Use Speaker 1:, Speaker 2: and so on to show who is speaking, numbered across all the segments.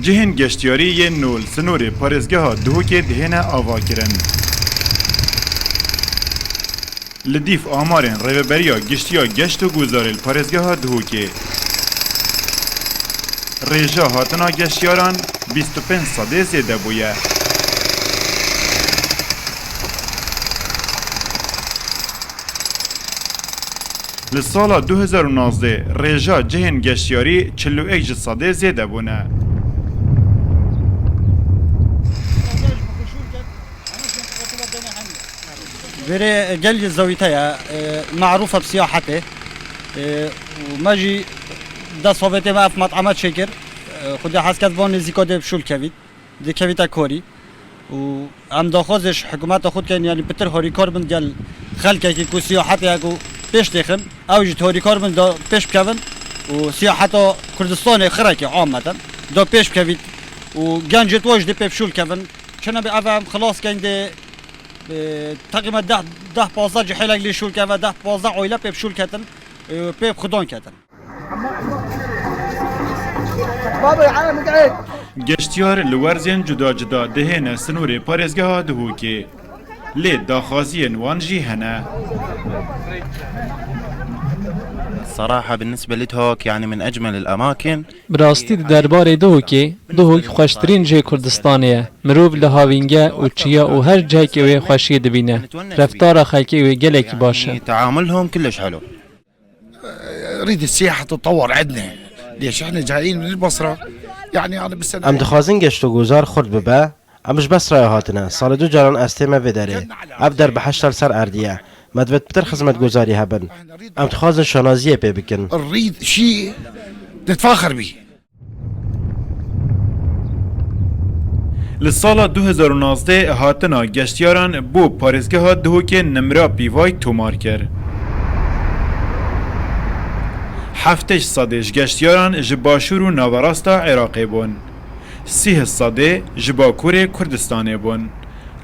Speaker 1: جهن گشتیاری یه نول سنور پارێزگەها دووکێ دهێنە ئاواکردن. لدیف ئامارên rêveberiya giştiya geşt û guzarê parêzgeha Duhokê. Rêja hatina geştyaran 25 sedê zêde bûye. Li sala 2019 rêja cihên geştyarî 41 ji sedê zêde bûne.
Speaker 2: بري قلي زويتها معروفة بسياحته وماجي دا صوبتي ما في مطعمات شكر خدي حسكت بون نزيكو دي بشول كافيت دي كافيتا كوري وعم داخوزش حكومات خود كان يعني بتر هوري كاربن ديال خلكه كي كو سياحته اكو بيش تخن او جيت هوري كاربن دا بيش بكافن وسياحته كردستان خركي عامة دا بيش بكافيت وجانجت واجد دي بشول كافن كنا بأفهم خلاص كان دي تقریبا ده 15 جحیلک لی شول که و 10-15 عائله پیب شول کردن پیب خدان کردن.
Speaker 1: گشتیار لورزین جدا جدا دهنه سنور پارێزgeha Duhokê lê daxwaziyên wan jî hene.
Speaker 3: صراحة بالنسبة لدهوك يعني من أجمل الأماكن.
Speaker 4: براستي دربارê Duhokê Duhok xweştirîn cihê Kurdistanê ye. Mirov li havînge û çiya û her cihekê wê xweşiyê dibîne. Reftara xelkê wê gelekî baş e.
Speaker 3: تعاملهم كلش حلو.
Speaker 5: نريد السياحة تتطور عندنا. ليش احنا جايين من البصرة يعني أنا بالسنة
Speaker 6: ام دخوازن گشت و گذار خورد ببه امش بس رای هاتنه سال دو جاران استیمه بداره اف در به 8 سر اردیه مدوت بتر خدمت گذاری هبن ام دخوازن شنازیه پی بکن
Speaker 5: نريد شيء نتفاخر به.
Speaker 1: Li sala 2019 hatina geştyaran bû parêzgeha Duhokê nimra pîvay tomar kir. Hefteş sedê ji geştyaran ji başûr û naverasta Iraqê bûn. Sih sedê ji Bakurê Kurdistanê bûn.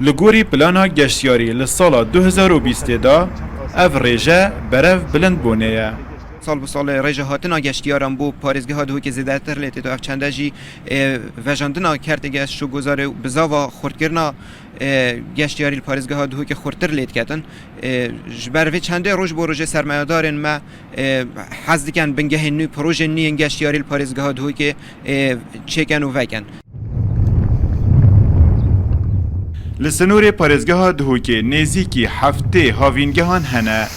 Speaker 1: Li gorî plana geştyarî li sala 2020 da ev rêje berev bilind bûne ye.
Speaker 7: سال به سال رژه هاتنا گشتیارم بو پارێزgeha Duhokê زیاتر لێتێت و ev çende jî vejandina kertê şû guzarê û bizava xurtkirina geştiyarî li parêzgeha Duhokê xurttir lêt ketin ji ber vê çendê roj bo rojê sermayedarên me hez dikin bingehên nû projeyên nû yên geştiyarî li parêzgeha Duhokê çêken û vekin.
Speaker 1: Li sînorê parêzgeha Duhokê nêzîkî heftê havîngehan hene.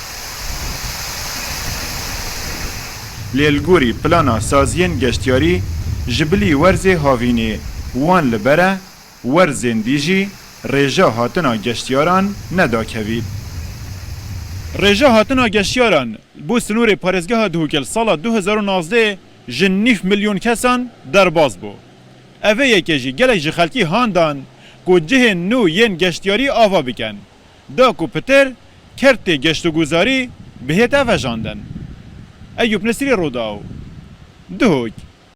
Speaker 1: Lêlgorî plana saziyên geştyarî ji bilî werzê havînê wan li bere werzên dî jî rêja hatina geştyaran nedakevî. Rêja hatina geştyaran bû sînorê parêzgeha Duhokê li sala 2019 ji 9 milyon kesan derbas bû. Ev ê yekê jî gelek ji xelkî handan ku cihên nû yên geştyarî ava bikin. Da ku pitir kertê geştûguzarî bihête vejandin. Eyüp Nesirî Rodaw, Duhok.